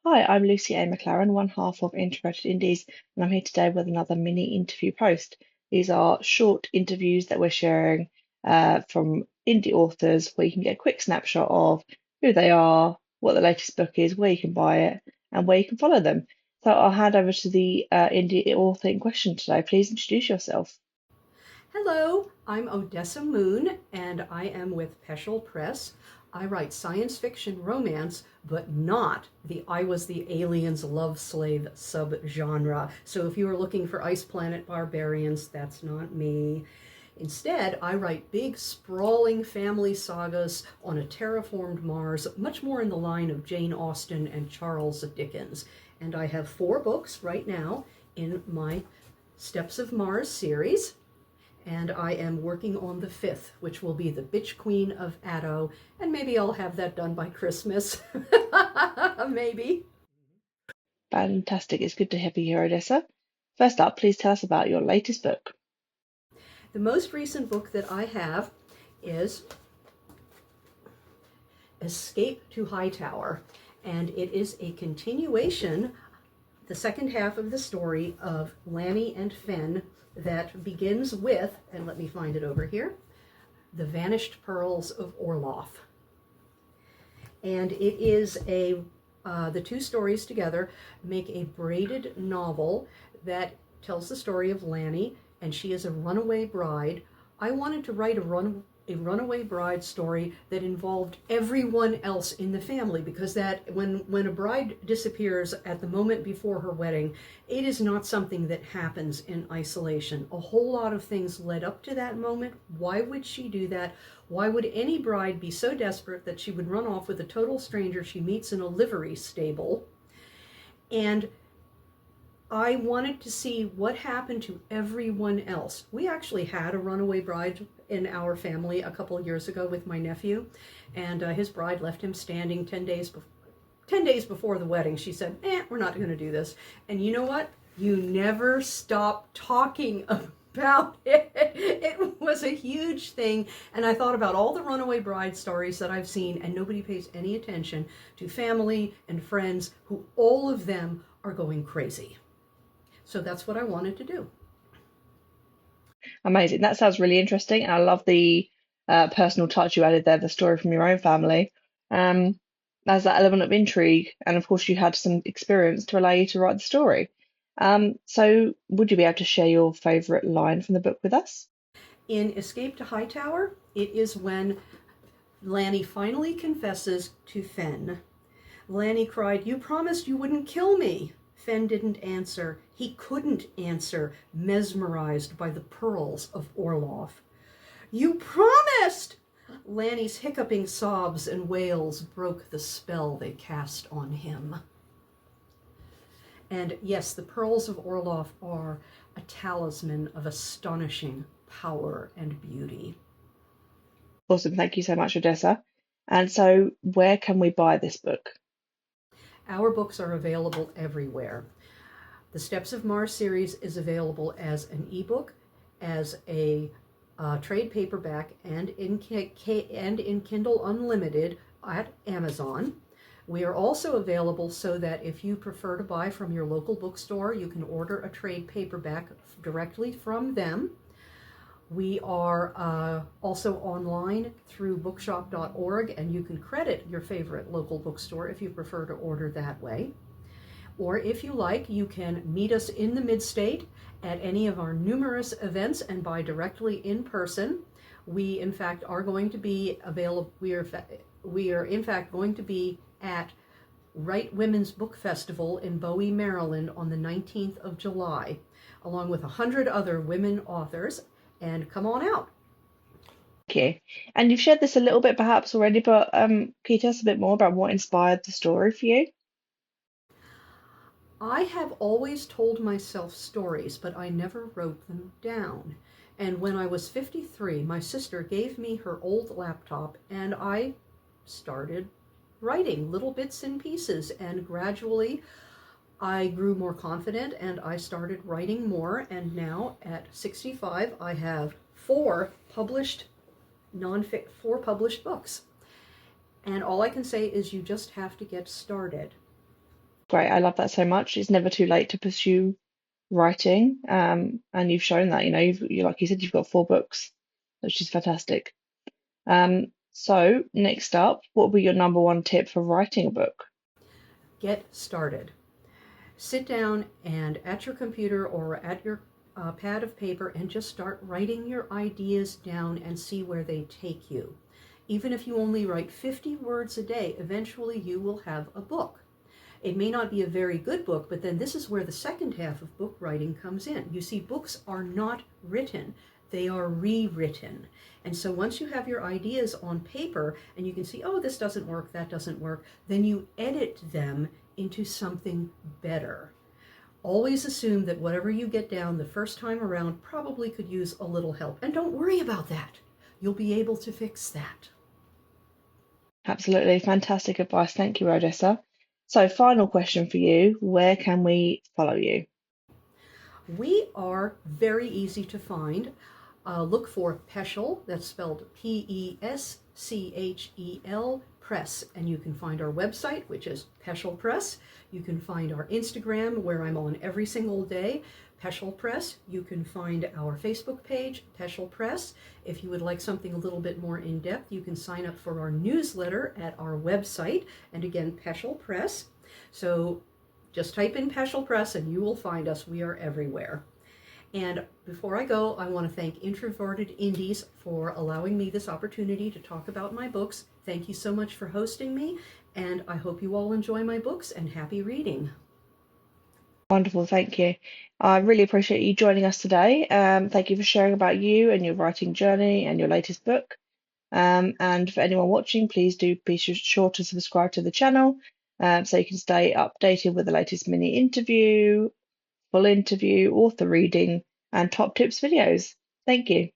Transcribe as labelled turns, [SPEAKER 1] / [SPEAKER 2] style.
[SPEAKER 1] Hi, I'm Lucy A. McLaren, one half of Introverted Indies, and I'm here today with another mini interview post. These are short interviews that we're sharing from indie authors where you can get a quick snapshot of who they are, what the latest book is, where you can buy it, and where you can follow them. So I'll hand over to the indie author in question today. Please introduce yourself.
[SPEAKER 2] Hello, I'm Odessa Moon, and I am with Peschel Press. I write science fiction romance, but not the I Was the Alien's Love Slave subgenre. So if you are looking for Ice Planet Barbarians, that's not me. Instead, I write big, sprawling family sagas on a terraformed Mars, much more in the line of Jane Austen and Charles Dickens. And I have 4 books right now in my Steps of Mars series, and I am working on the 5th, which will be the Bitch Queen of Addo, and maybe I'll have that done by Christmas. Maybe.
[SPEAKER 1] Fantastic. It's good to have you here, Odessa. First up, please tell us about your latest book.
[SPEAKER 2] The most recent book that I have is Escape to Hightower, and it is a continuation, the second half of the story of Lanny and Fenn, that begins with, and let me find it over here, The Vanished Pearls of Orloff. And it is the 2 stories together make a braided novel that tells the story of Lanny, and she is a runaway bride. I wanted to write a runaway bride story that involved everyone else in the family, because that when a bride disappears at the moment before her wedding, it is not something that happens in isolation. A whole lot of things led up to that moment. Why would she do that? Why would any bride be so desperate that she would run off with a total stranger she meets in a livery stable? And I wanted to see what happened to everyone else. We actually had a runaway bride in our family a couple of years ago with my nephew, and his bride left him standing 10 days before the wedding. She said, we're not going to do this. And you know what? You never stop talking about it. It was a huge thing, and I thought about all the runaway bride stories that I've seen, and nobody pays any attention to family and friends who all of them are going crazy. So that's what I wanted to do.
[SPEAKER 1] Amazing. That sounds really interesting. And I love the personal touch you added there, the story from your own family. Um, there's that element of intrigue. And of course, you had some experience to allow you to write the story. So would you be able to share your favorite line from the book with us?
[SPEAKER 2] In Escape to Hightower, it is when Lanny finally confesses to Fenn. Lanny cried, "You promised you wouldn't kill me." Fenn didn't answer. He couldn't answer, mesmerized by the pearls of Orloff. "You promised!" Lanny's hiccuping sobs and wails broke the spell they cast on him. And yes, the pearls of Orloff are a talisman of astonishing power and beauty.
[SPEAKER 1] Awesome. Thank you so much, Odessa. And so, where can we buy this book?
[SPEAKER 2] Our books are available everywhere. The Steps of Mars series is available as an ebook, as a trade paperback, and in Kindle Unlimited at Amazon. We are also available so that if you prefer to buy from your local bookstore, you can order a trade paperback directly from them. We are also online through bookshop.org, and you can credit your favorite local bookstore if you prefer to order that way. Or if you like, you can meet us in the Mid-State at any of our numerous events and buy directly in person. We, in fact, are going to be available. We are in fact going to be at Right Women's Book Festival in Bowie, Maryland on the 19th of July, along with 100 other women authors. And come on out.
[SPEAKER 1] Thank you. And you've shared this a little bit perhaps already, but can you tell us a bit more about what inspired the story for you?
[SPEAKER 2] I have always told myself stories, but I never wrote them down. And when I was 53, my sister gave me her old laptop, and I started writing little bits and pieces. And gradually, I grew more confident, and I started writing more. And now, at 65, I have four published books. And all I can say is you just have to get started.
[SPEAKER 1] Great. I love that so much. It's never too late to pursue writing. And you've shown that, like you said, you've got 4 books, which is fantastic. So next up, what would be your number one tip for writing a book?
[SPEAKER 2] Get started. Sit down and at your computer or at your pad of paper and just start writing your ideas down and see where they take you. Even if you only write 50 words a day, eventually you will have a book. It may not be a very good book, but then this is where the second half of book writing comes in. You see, books are not written, they are rewritten. And so once you have your ideas on paper and you can see, oh, this doesn't work, that doesn't work, then you edit them into something better. Always assume that whatever you get down the first time around probably could use a little help. And don't worry about that. You'll be able to fix that.
[SPEAKER 1] Absolutely fantastic advice. Thank you, Odessa. So, final question for you. Where can we follow you?
[SPEAKER 2] We are very easy to find. Look for Peschel, that's spelled Peschel Press, and you can find our website, which is Peschel Press. You can find our Instagram, where I'm on every single day, Peschel Press. You can find our Facebook page, Peschel Press. If you would like something a little bit more in depth, you can sign up for our newsletter at our website, and again, Peschel Press. So just type in Peschel Press and you will find us. We are everywhere. And before I go, I want to thank Introverted Indies for allowing me this opportunity to talk about my books. Thank you so much for hosting me, and I hope you all enjoy my books, and happy reading.
[SPEAKER 1] Wonderful, thank you. I really appreciate you joining us today. Thank you for sharing about you and your writing journey and your latest book. And for anyone watching, please do be sure to subscribe to the channel so you can stay updated with the latest mini interview, full interview, author reading, and top tips videos. Thank you.